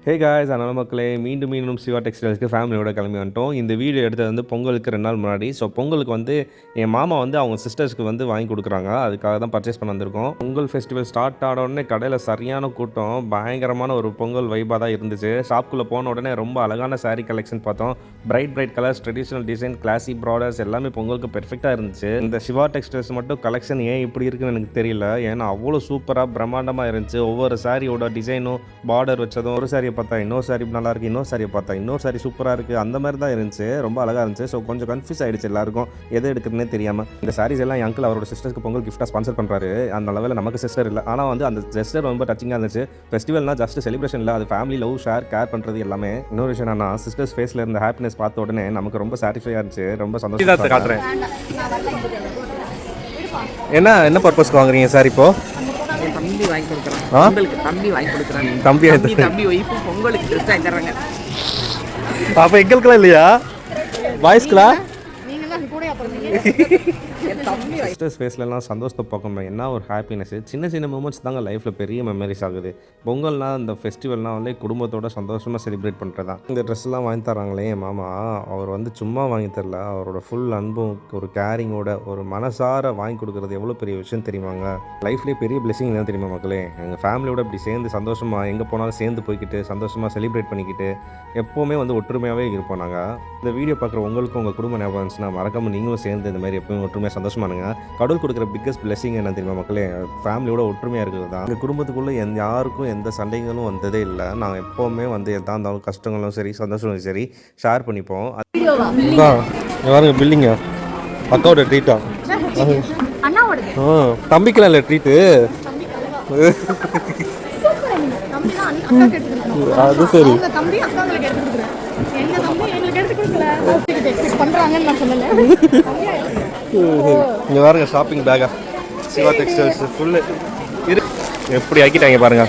Hey guys, அதனால் மக்களே மீண்டும் சிவா டெக்ஸ்டைல்ஸ்க்கு ஃபேமிலியோட கிளம்பி வந்துட்டோம். இந்த வீடியோ எடுத்தது வந்து பொங்கலுக்கு 2 நாள் முன்னாடி. ஸோ பொங்கலுக்கு வந்து என் மாமா வந்து அவங்க சிஸ்டர்ஸ்க்கு வந்து வாங்கி கொடுக்குறாங்க. அதுக்காக தான் பர்ச்சேஸ் பண்ண வந்திருக்கோம். பொங்கல் ஃபெஸ்டிவல் ஸ்டார்ட் ஆன உடனே கடையில் சரியான கூட்டம், பயங்கரமான ஒரு பொங்கல் வைபாக தான் இருந்துச்சு. ஷாப்புக்குள்ளே போன உடனே ரொம்ப அழகான சாரீ கலெக்ஷன் பார்த்தோம். Bright colours, traditional design, classy products எல்லாமே பொங்கலுக்கு பெர்ஃபெக்டாக இருந்துச்சு. இந்த சிவா டெக்ஸ்டைல்ஸ் மட்டும் கலெக்ஷன் ஏன் இப்படி இருக்குன்னு எனக்கு தெரியல. ஏன்னா அவ்வளோ சூப்பராக பிரம்மாண்டமாக இருந்துச்சு. ஒவ்வொரு சாரியோட டிசைனும் பார்டர் வச்சதும் ஒரு சாரியை பார்த்தா இன்னொரு சாரி நல்லா இருக்குது, இன்னொரு சாரியை பார்த்தா இன்னொரு சாரி சூப்பராக இருக்குது, அந்த மாதிரி தான் இருந்துச்சு. ரொம்ப அழகாக இருந்துச்சு. ஸோ கொஞ்சம் கன்ஃபியூஸ் ஆகிடுச்சு எல்லாருக்கும், எது எடுக்கிறதுனே தெரியாமல். இந்த சாரீஸ் எல்லாம் என் அங்கிள் அவரோட சிஸ்டருக்கு பொங்கல் கிஃப்டாக ஸ்பான்சர் பண்ணுறாரு. அந்த லெவலில் நமக்கு சிஸ்டர் இல்லை, ஆனால் வந்து அந்த ஜெஸ்டர் ரொம்ப டச்சிங்காக இருந்துச்சு. ஃபெஸ்டிவல்னா ஜஸ்ட் செலிப்ரேஷன் இல்லை, அது ஃபேமிலி லவ் ஷேர் கேர் பண்ணுறது எல்லாமே. இன்னொரு விஷயம் என்னன்னா, சிஸ்டர்ஸ் ஃபேஸில் இருந்த ஹாப்பினஸ் பார்த்த உடனே நமக்கு ரொம்ப சாட்டிஸ்ஃபையாக இருந்துச்சு. ரொம்ப சந்தோஷம் காட்டுறேன். என்ன பர்பஸ்க்கு வாங்குறீங்க சார் இப்போ? தம்பி வாங்கி கொடுக்குறான், பொங்கலுக்கு தம்பி வாங்கி கொடுக்குறாங்க. தம்பி ஒய்ஃபு பொங்கலுக்கு ட்ரெஸ் வாங்கி தர்றாங்க. அப்போ எங்களுக்குலாம் இல்லையா? பாய்ஸ்க்குலாம் சிஸ்டர்ஸ் ஃபேஸ்லலாம் சந்தோஷத்தை பார்க்கணும். என்ன ஒரு ஹாப்பினஸ். சின்ன மூமெண்ட்ஸ் தாங்க லைஃப்பில் பெரிய மெமரிஸ் ஆகுது. பொங்கல்னால் இந்த ஃபெஸ்டிவல்னால் வந்து குடும்பத்தோட சந்தோஷமாக செலிப்ரேட் பண்ணுறது தான். இந்த ட்ரெஸ்லாம் வாங்கி தராங்களே என் மாமா, அவர் வந்து சும்மா வாங்கி தரல, அவரோட ஃபுல் அன்பும் ஒரு கேரிங்கோட ஒரு மனசார வாங்கி கொடுக்குறது எவ்வளோ பெரிய விஷயம் தெரியுமாங்க. லைஃப்லேயே பெரிய பிளெஸிங் தான் தெரியுமா மக்களே. எங்கள் ஃபேமிலியோட இப்படி சேர்ந்து சந்தோஷமாக எங்கே போனாலும் சேர்ந்து போய்கிட்டு சந்தோஷமாக செலிப்ரேட் பண்ணிக்கிட்டு எப்போவுமே வந்து ஒற்றுமையாகவே இருப்போம் நாங்கள். இந்த வீடியோ பார்க்குற உங்களுக்கும் உங்கள் குடும்ப ஞாபகம் இருந்துச்சுன்னா மறக்காமல் நீங்களும் சேர்ந்து இந்த மாதிரி எப்பவுமே ஒற்றுமையாக சந்தோஷமானுங்க. கடவுள் கொடுக்குற பிக்கஸ்ட் பிளெஸிங் என்ன தெரியுமா மக்களே? ஃபேமிலியோட ஒற்றுமையாக இருக்கிறது தான். எங்கள் குடும்பத்துக்குள்ளே யாருக்கும் எந்த சண்டைகளும் வந்ததே இல்லை. நாங்கள் எப்போவுமே வந்து எதாக இருந்தாலும் கஷ்டங்களும் சரி சந்தோஷங்களும் சரி ஷேர் பண்ணிப்போம். பாருங்க பில்லிங்க அக்காவோட ட்ரீட்டா, தம்பிக்கெல்லாம் இல்லை ட்ரீட்டு. அது சரி, இங்கே பாருங்க ஷாப்பிங் பேக்கா சிவா டெக்ஸ்டைல்ஸ் ஃபுல்லு எப்படி ஆக்கிட்டாங்க பாருங்க.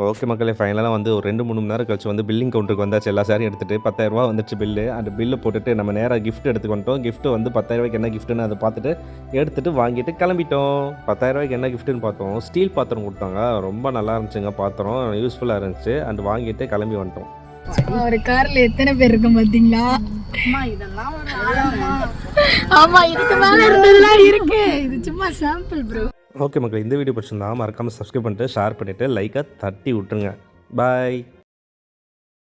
ஓகே மக்களே, ஃபைனலாக வந்து ஒரு 2-3 மணி நேரம் கழிச்சு வந்து பில்லிங் கவுண்டருக்கு வந்தாச்சு. எல்லா சாரியும் எடுத்துகிட்டு 10,000 ரூபா வந்துச்சு பில்லு. அந்த பில்லு போட்டுட்டு நம்ம நேராக கிஃப்ட் எடுத்துக்கிட்டோம். கிஃப்ட்டு வந்து 10,000 ரூபாய்க்கு என்ன கிஃப்ட்டுன்னு அதை பார்த்துட்டு எடுத்துகிட்டு வாங்கிட்டு கிளம்பிட்டோம். 10,000 ரூபாய்க்கு என்ன கிஃப்ட்டுன்னு பார்த்தோம், ஸ்டீல் பாத்திரம் கொடுத்தாங்க. ரொம்ப நல்லா இருந்துச்சுங்க பாத்திரம், யூஸ்ஃபுல்லாக இருந்துச்சு. அண்ட் வாங்கிட்டு கிளம்பி வந்துட்டோம். ஒரு கார்ல எத்தனை பேர் இருக்கும் பாத்தீங்களா? ஆமா, இதுக்கு மேல இருந்ததெல்லாம் இருக்கு. இது சும்மா சாம்பிள் ப்ரோ. ஓகே மக்கள், இந்த வீடியோ பிடிச்சிருந்தா மறக்காமல் சப்ஸ்கிரைப் பண்ணிட்டு ஷேர் பண்ணிவிட்டு லைக்கை தட்டி விட்டுருங்க. பாய்.